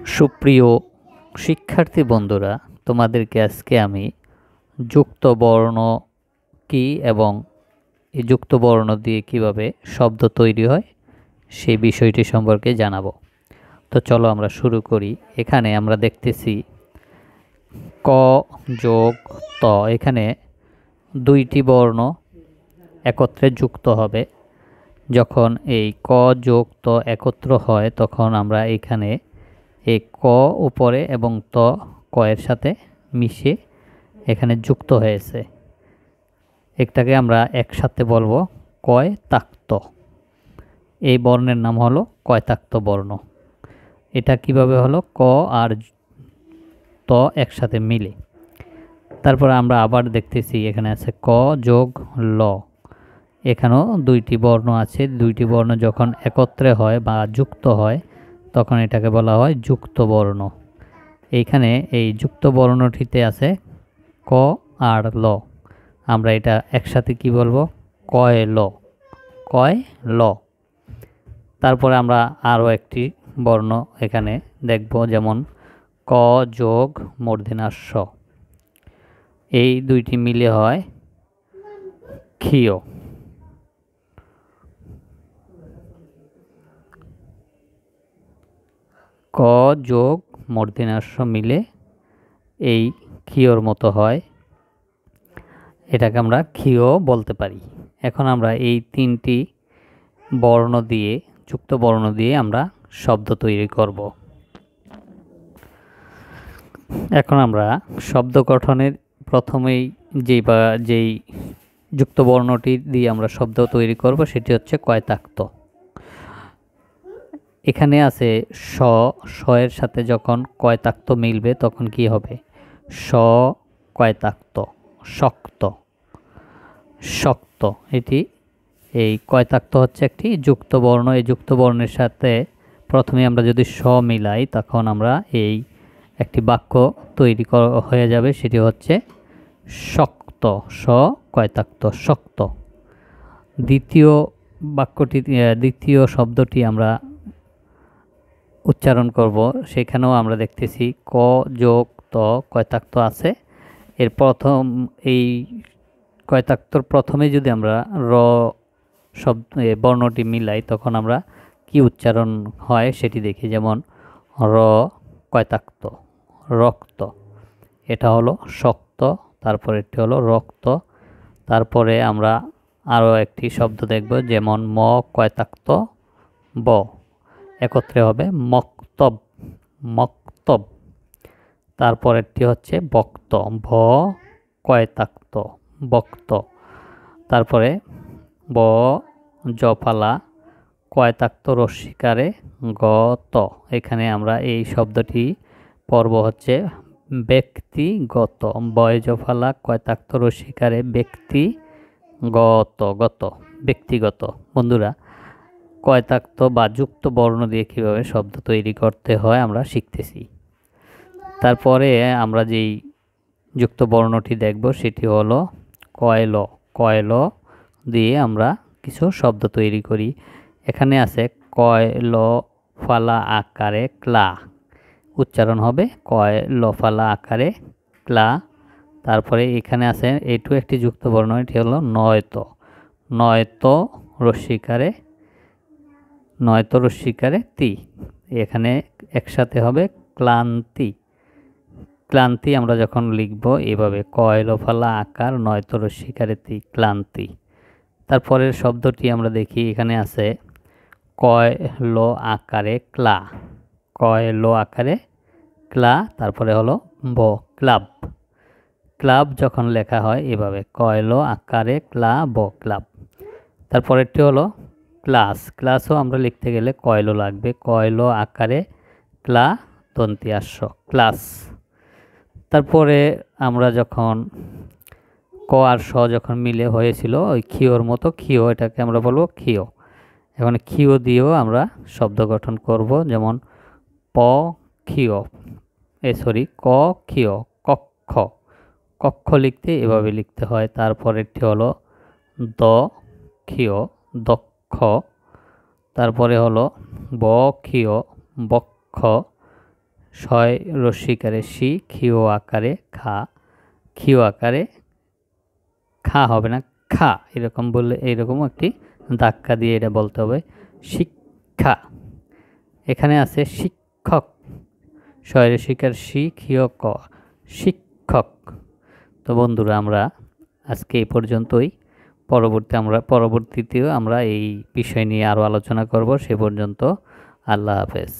সুপ্রিয় শিক্ষার্থী বন্ধুরা, তোমাদেরকে আজকে আমি যুক্ত বর্ণ কী এবং এই যুক্ত বর্ণ দিয়ে কিভাবে শব্দ তৈরি হয় সেই বিষয়টি সম্পর্কে জানাবো। তো চলো আমরা শুরু করি। এখানে আমরা দেখতেছি ক যোগ ত। এখানে দুইটি বর্ণ একত্রে যুক্ত হবে। যখন এই ক যোগ ত একত্র হয় তখন আমরা এখানে এই ক উপরে এবং ত ক এর সাথে মিশে এখানে যুক্ত হয়েছে। এটাকে আমরা একসাথে বলবো কয় তাক্ত। এই বর্ণের নাম হলো কয়তাক্ত বর্ণ। এটা কিভাবে হলো? ক আর ত একসাথে মিলে। তারপর আমরা আবার দেখতেছি এখানে আছে ক যোগ ল। এখানেও দুইটি বর্ণ আছে। দুইটি বর্ণ যখন একত্রে হয় বা যুক্ত হয় তখন এটাকে বলা হয় যুক্ত বর্ণ। এইখানে এই যুক্ত বর্ণটিতে আছে ক আর ল। আমরা এটা একসাথে কি বলবো? কয় ল, কয় ল। তারপরে আমরা আরও একটি বর্ণ এখানে দেখব, যেমন ক যোগ মূর্ধন্য ষ। এই দুইটি মিলে হয় ক্ষীয়। ক যোগ মূর্ধন্য ষ মিলে এই ক্ষীয়র মতো হয়। এটাকে আমরা ক্ষীয় বলতে পারি। এখন আমরা এই তিনটি বর্ণ দিয়ে, যুক্ত বর্ণ দিয়ে আমরা শব্দ তৈরি করব। এখন আমরা শব্দ গঠনের প্রথমেই যেই যুক্ত বর্ণটি দিয়ে আমরা শব্দ তৈরি করব সেটি হচ্ছে কয়তাক্ত। এখানে আছে স। স এর সাথে যখন কয়তাক্ত মিলবে তখন কি হবে? স কয়তাক্ত, শক্ত, শক্ত। এটি এই কয়তাক্ত হচ্ছে একটি যুক্ত বর্ণ। এই যুক্ত বর্ণের সাথে প্রথমে আমরা যদি স মিলাই তখন আমরা এই একটি বাক্য তৈরি হয়ে যাবে। সেটি হচ্ছে শক্ত। স কয়তাক্ত, শক্ত। দ্বিতীয় বাক্যটি, দ্বিতীয় শব্দটি আমরা উচ্চারণ করব। সেখানেও আমরা দেখতেছি ক যোগ ত কয়তাক্ত আছে। এর প্রথম এই কয়তাক্তর প্রথমে যদি আমরা র শব্দ বর্ণটি মিলাই তখন আমরা কি উচ্চারণ হয় সেটি দেখি। যেমন র কয়তাক্ত, রক্ত। এটা হলো শক্ত। তারপরে এটি হলো রক্ত। তারপরে আমরা আরও একটি শব্দ দেখব, যেমন ম কয়তাক্ত ব। একত্রে হবে মক্তব, মক্তব। তারপরেরটি হচ্ছে বক্ত, ভ কয়তাক্ত, বক্ত। তারপরে ব জফালা কয়তাক্ত রস্বীকারে গত। এখানে আমরা এই শব্দটি পর্ব হচ্ছে ব্যক্তিগত। বয় জফালা কয়তাক্ত রস্বীকারে ব্যক্তিগত, গত, ব্যক্তিগত। বন্ধুরা, কয়তাক্ত বা যুক্ত বর্ণ দিয়ে কীভাবে শব্দ তৈরি করতে হয় আমরা শিখতেছি। তারপরে আমরা যেই যুক্ত বর্ণটি দেখব সেটি হলো কয়ল। কয়ল দিয়ে আমরা কিছু শব্দ তৈরি করি। এখানে আছে কয়ল ফালা আকারে ক্লা। উচ্চারণ হবে কয়ল ফালা আকারে ক্লা। তারপরে এখানে আছে এটু একটি যুক্ত বর্ণ, এটি হলো নয়ত। নয়ত রস্বীকারে, নয়তো রস্বীকারে তি। এখানে একসাথে হবে ক্লান্তি। ক্লান্তি আমরা যখন লিখব এভাবে কয়ল ফালা আকার নয়তো রস্বীকারে তি, ক্লান্তি। তারপরের শব্দটি আমরা দেখি। এখানে আছে কয়ল আকারে ক্লা, কয়ল আকারে ক্লা। তারপরে হলো ব, ক্লাব। ক্লাব যখন লেখা হয় এভাবে কয়ল আকারে ক্লা ব, ক্লাব। তারপরেরটি হলো ক্লাস। ক্লাসও আমরা লিখতে গেলে কয়ল লাগবে, কয়ল আকারে ক্লা দন্ত্যাস্য, ক্লাস। তারপরে আমরা যখন ক আর স যখন মিলে হয়েছিল ওই ক্ষীয়র মতো, ক্ষীয়, এটাকে আমরা বলবো ক্ষীয়। এখন ক্ষীয় দিয়েও আমরা শব্দ গঠন করব, যেমন প ক্ষীয়, ক ক্ষীয়, কক্ষ। কক্ষ লিখতে এভাবে লিখতে হয়। তারপরেরটি হলো দ ক্ষীয়, দক্ষ। তারপরে হলো ব ক্ষীয়, বক্ষ। শয় রস্যিকারে শি, ক্ষিয় আকারে খা, ক্ষিয় আকারে খা হবে না, খা, এরকম বললে এইরকম একটি ধাক্কা দিয়ে এটা বলতে হবে, শিক্ষা। এখানে আছে শিক্ষক, শয় রস্যিকার শি, ক্ষিয় ক, শিক্ষক। তো বন্ধুরা, আমরা আজকে এই পর্যন্তই। পরবর্তীতেও আমরা এই বিষয় নিয়ে আরও আলোচনা করব। সে পর্যন্ত আল্লাহ হাফেজ।